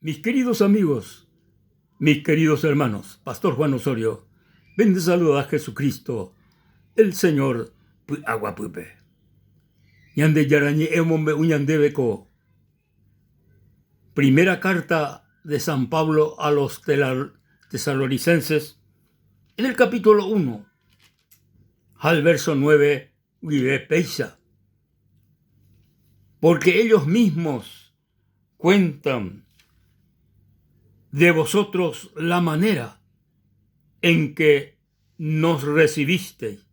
Mis queridos amigos, mis queridos hermanos, Pastor Juan Osorio, ven de saludar a Jesucristo, el Señor Aguapupe. Ñande yarañe emombe uñandebeko. Primera carta de San Pablo a los tesalonicenses, en el capítulo 1, al verso 9, vive Peisa. Porque ellos mismos cuentan de vosotros la manera en que nos recibisteis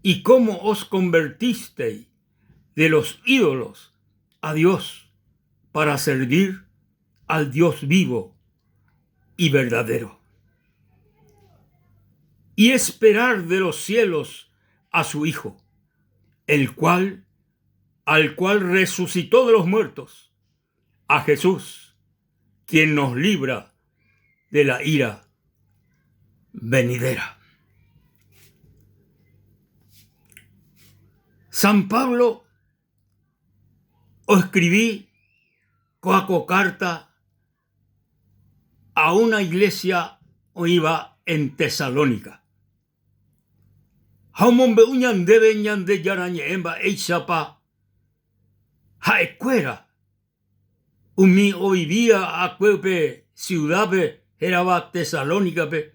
y cómo os convertisteis de los ídolos a Dios para servir al Dios vivo y verdadero, y esperar de los cielos a su Hijo, al cual resucitó de los muertos, a Jesús, quien nos libra de la ira venidera. San Pablo o escribí coaco carta a una iglesia o iba en Tesalónica. Haumombe uñandebe ñande yarañe emba eisapa haecuera umi o vivía a cuepe ciudad eraba Tesalónica pe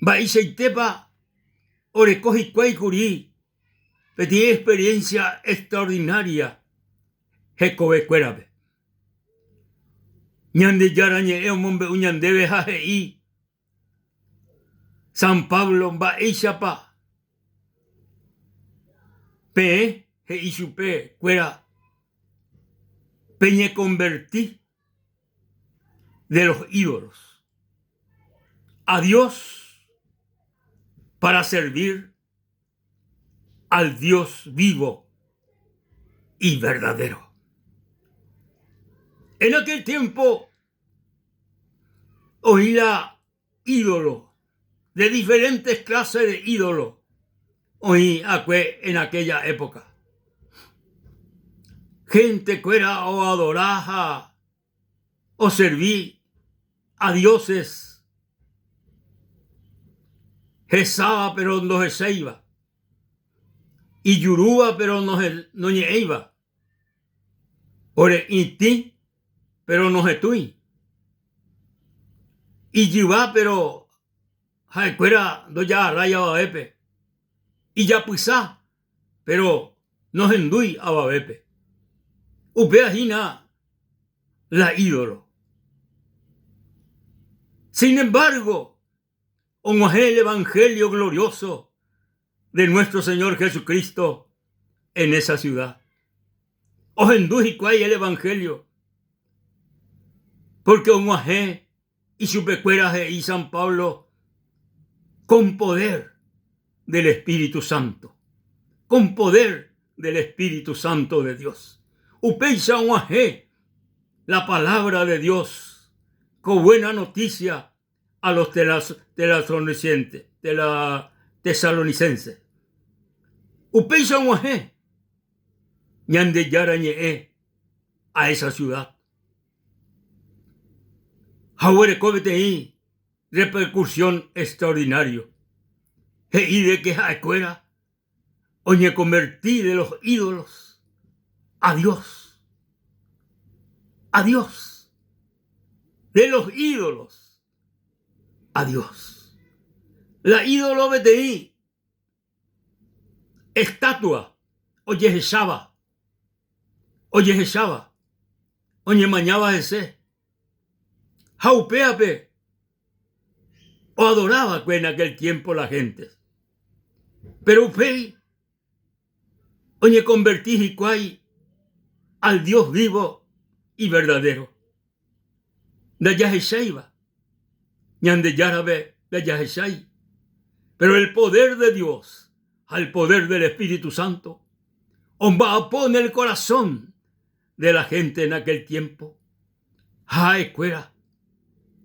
ba iseitepa orecoji cuaycurí pedí experiencia extraordinaria Jecobe cuerabe ñande yarañe emombe uñandebe jajei San Pablo ba eisapa pe heisupe cuera peñe convertí de los ídolos a Dios para servir al Dios vivo y verdadero. En aquel tiempo oía ídolo, de diferentes clases de ídolo, oí en aquella época. Gente que era o adoraja o serví a dioses, rezaba pero no se iba, y yurúa pero no iba, ore inti pero no se tui, y yivá pero jaecuera do ya raya babepe, y ya puisá pero no hendui a babepe. Upeajina la ídolo. Sin embargo, el evangelio glorioso de nuestro Señor Jesucristo en esa ciudad. Ojendujicuay el evangelio. Porque Omuajé y su pecueraje y San Pablo con poder del Espíritu Santo. Con poder del Espíritu Santo de Dios. Upeisa Omuajé, la palabra de Dios, con buena noticia a los tesalonicenses. Upeisa Omuajé, ñande yarañe a esa ciudad. Ahora cóvete repercusión extraordinario. Y de que jaecuera, oñe convertí de los ídolos a Dios. A Dios. De los ídolos a Dios. La ídolo beteí. Estatua. Oye Jeshaba. Oye Jeshaba. Oye mañaba ese. Jaupeape. O adoraba en aquel tiempo la gente. Pero upei. Oye convertí jicuay al Dios vivo y verdadero. De Yaheshaiba. Ñande yarabe de Yaheshai. Pero el poder de Dios, al poder del Espíritu Santo, va a poner el corazón de la gente en aquel tiempo. Jae cuera.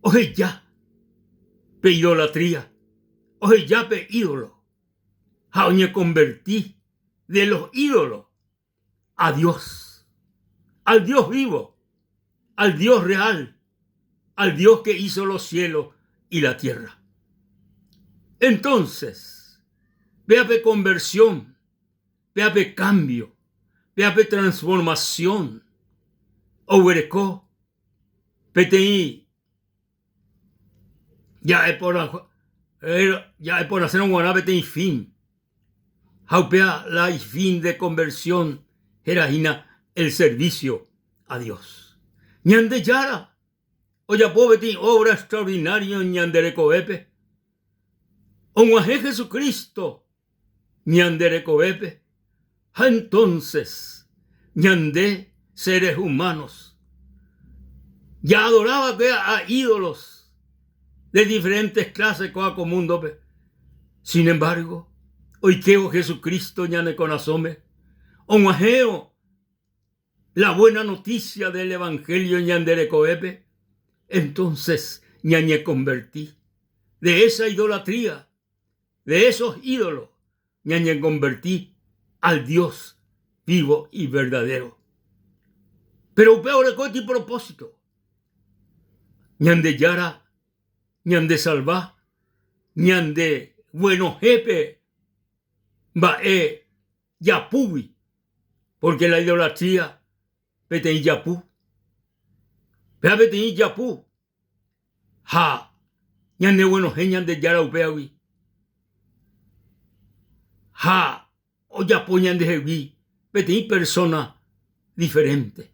Oye ya. Pe idolatría. Oye ya pe ídolo. Jaoñe convertí de los ídolos a Dios. Al Dios vivo al Dios real, al Dios que hizo los cielos y la tierra. Entonces, véape conversión, véape cambio, véape transformación. Oberecó, PTI, ya es por hacer un guaná PTI fin. Jaupea la fin de conversión, herajina el servicio a Dios. Ñande yara, oya PTI obra extraordinaria ñanderecoepe. Onguaje Jesucristo, ñanderecoepe. Entonces, ñande seres humanos ya adoraba a ídolos de diferentes clases como mundo. Sin embargo, hoy queo Jesucristo ñane conasome, onguajeo la buena noticia del evangelio ñanderecoepe. Entonces ñañe convertí de esa idolatría, de esos ídolos, ñañe convertí al Dios vivo y verdadero. Pero peor es el propósito. Ñande yara, ñande salva, ñande bueno jepe, bae yapubi, porque la idolatría peten yapu, peten yapu, ha, ñande bueno je ñande yara upeawi, ha, o yapu ñande jewi, peten persona diferente.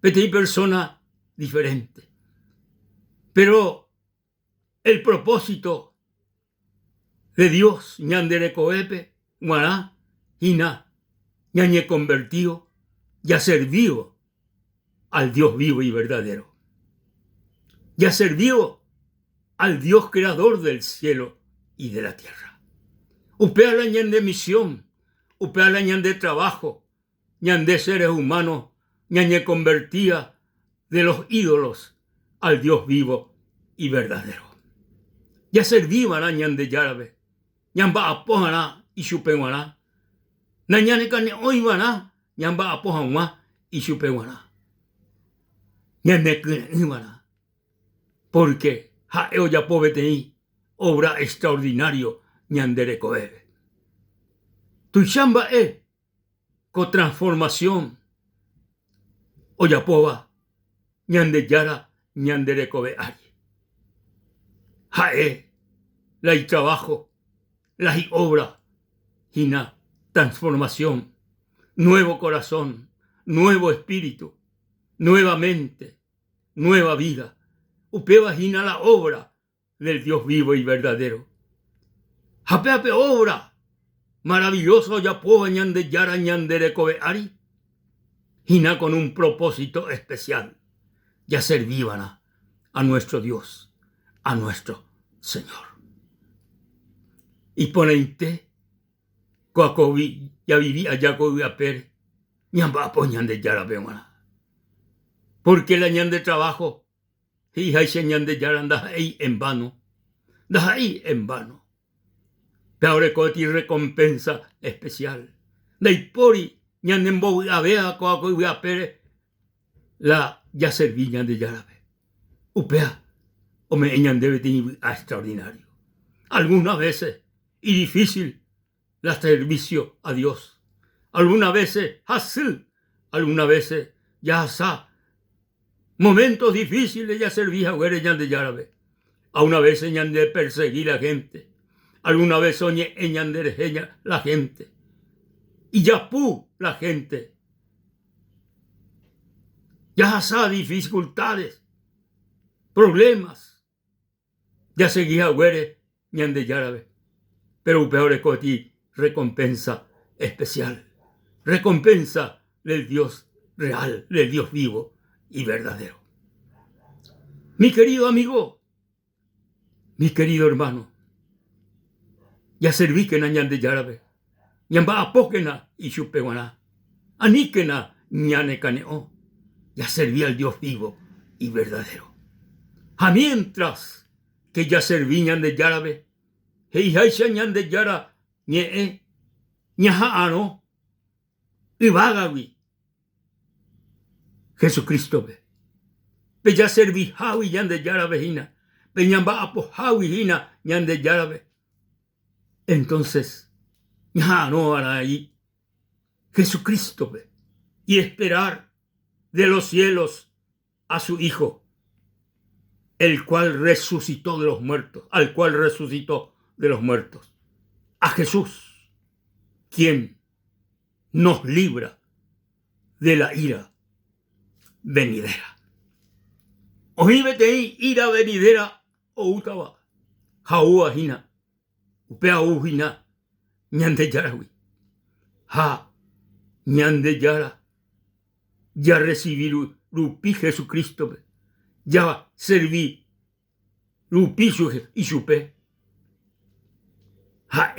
Peten persona diferente. Pero el propósito de Dios, ñanderecoepe, guaná, hina, ñañe convertido, ya servido al Dios vivo y verdadero. Ya servido al Dios creador del cielo y de la tierra. Upea la ñande misión, upea la ñande trabajo, ñande seres humanos, ñañe convertía de los ídolos al Dios vivo y verdadero. Ya servían ñande yarabe, ñamba apohana y chupenguana, nañane cane oivana, ñamba apohanwa y chupenguana. Ñande iwana, porque jaeo ya pobetei, obra extraordinario ñanderecoebe. Tu chamba con transformación, oyapoba, ñande yara, ñanderecobe ari. Jae, la y trabajo, la y obra, hina, transformación, nuevo corazón, nuevo espíritu, nueva mente, nueva vida. Upeba hina la obra del Dios vivo y verdadero. Japeape obra, maravilloso yapoba ñande yara ñanderecobe ari. Hina con un propósito especial, ya servían a nuestro Dios, a nuestro Señor. Y ponente, coacobi, ya vivía ya a per, ñamba apoñan de yara peona. Porque la ñan de trabajo, y hay señan de yara anda ahí en vano, da ahí en vano. Peor coti recompensa especial. De pori, ñan de mbo a vea coacobi a per, la ya servían de yarabe. Upea, o me ñan debe tener extraordinario. Algunas veces, y difícil, la servicio a Dios. Algunas veces, hasil, algunas veces, ya sa. Momentos difíciles ya servía a ñan de yarabe. A una vez ñan de perseguir a la gente. Alguna vez ñan de regeña la gente. Y ya pu la gente. Ya sa dificultades, problemas. Ya seguía güere ñan de yarabe. Pero peor es que recompensa especial. Recompensa del Dios real, del Dios vivo y verdadero. Mi querido amigo, mi querido hermano, ya serví que ñan de yarabe. Ñamba apóquena y chupeguaná. Aníquena ñane caneo. Ya serví al Dios vivo y verdadero. A mientras que ya serví ñan de yarabe, hei haisha ñan de yara ñe ñaja ano y vagawi. Jesucristo ve. Peya servi hawi yande yarabe hina. Peñamba apo hawi hina yande yarabe. Entonces, ya no hará ahí Jesucristo ve, y esperar de los cielos a su Hijo, el cual resucitó de los muertos, al cual resucitó de los muertos, a Jesús, quien nos libra de la ira venidera. Ojíbete ira venidera o utaba, jaúa hina, upea ujina, ñande yarawi, ja, ñande yara, ya recibí rupi Jesucristo, ya serví rupi y supe, ja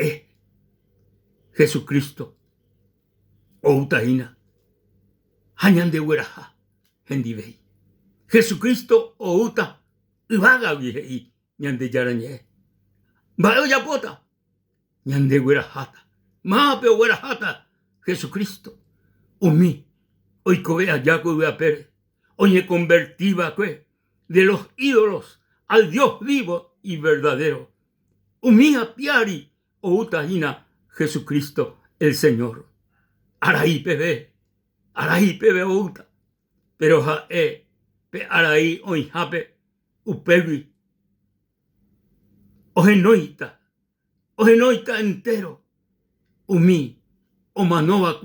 Jesucristo, o utaina, ja ñande hueraja, hendibei. Jesucristo o uta, vaga y ñande yarañe, vayo ya pota, ñande huerajata, mape huerajata, Jesucristo, umi, hoy covea yaco y pere, oye convertiva de los ídolos al Dios vivo y verdadero, umía piari o utaina, Jesucristo el Señor, araí pebe o uta, pero ja pe araí oin jape upegui, ojenoita entero, umi, o manova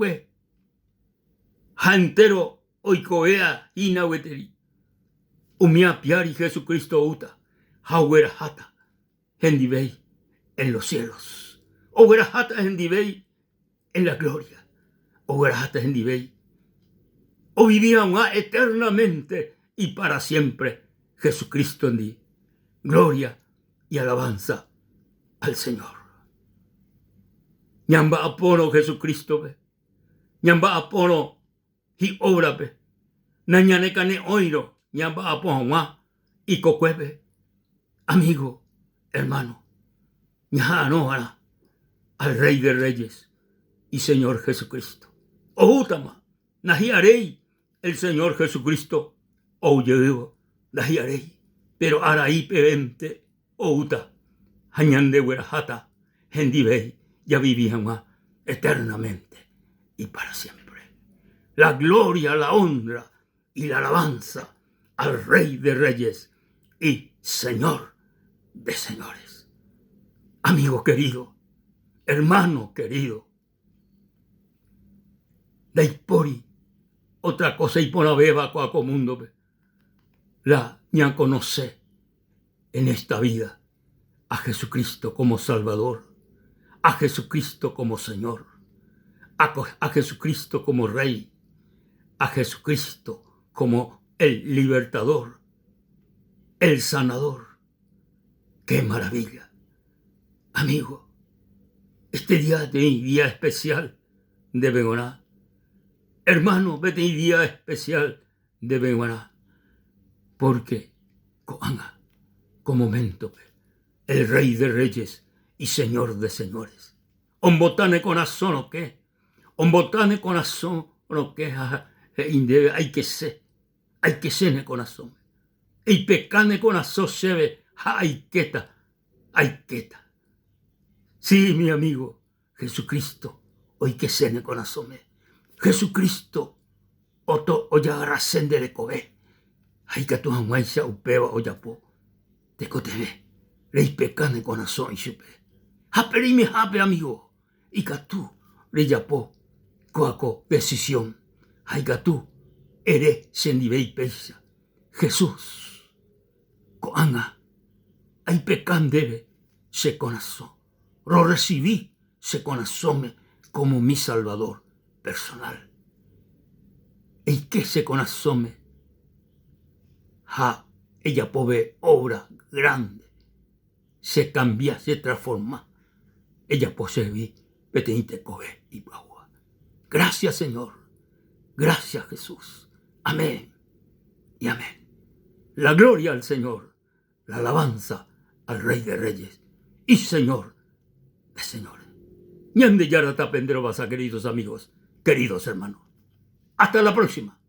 ja entero oikoea ina weteri, umia piari Jesucristo uta, ja huerajata, hendibei en los cielos, o huerajata hendibei en la gloria, o huerajata hendibei, o vivían eternamente y para siempre Jesucristo en ti. Gloria y alabanza al Señor. Ñamba apono Jesucristo be. Ñamba apono hi obra be. Nañaneca ne oiro. Ñamba apono y cocuebe. Amigo, hermano. Ñahanóhara al Rey de Reyes y Señor Jesucristo. Ohutama. Nahiarei el Señor Jesucristo. Ouyeo. Nahiarei. Pero araí pevente. Outa. Hañande huerajata. Hendibei. Ya vivían eternamente y para siempre. La gloria, la honra y la alabanza al Rey de Reyes y Señor de Señores. Amigo querido, hermano querido, Daipori, otra cosa y por beba coaco mundo, la ña conoce en esta vida a Jesucristo como Salvador, a Jesucristo como Señor, a Jesucristo como Rey, a Jesucristo como el libertador, el sanador. ¡Qué maravilla! Amigo, este día es mi día especial de Begoná. Hermano, vete mi día especial de Begoná. Porque Coanga, como momento, el Rey de Reyes y Señor de Señores. Ombotane corazón o qué. Ombotane corazón o qué. Hay que ser ne corazón. Y pecane corazón se ve. Hay queta. Sí, mi amigo, Jesucristo, hoy que se ne corazón. Jesucristo, oto oyagarra sendere kobe. Hay que tu amaisa upeba oyapo. Te cotebe. Rey pecane corazón y supe. Haperime hape amigo. Y que tú le yapó coaco decisión. Hay que tú eres sendibei peisa. Jesús. Coanga. Hay pecan debe se corazón. Lo recibí se corazón como mi salvador personal. ¿Y qué se corazón? Ja, ella pobre obra grande. Se cambia, se transforma. Ella posee petenite cobe y bagua. Gracias, Señor. Gracias, Jesús. Amén y amén. La gloria al Señor. La alabanza al Rey de Reyes y Señor de Señores. Ñande yarata pendero basa, queridos amigos, queridos hermanos. Hasta la próxima.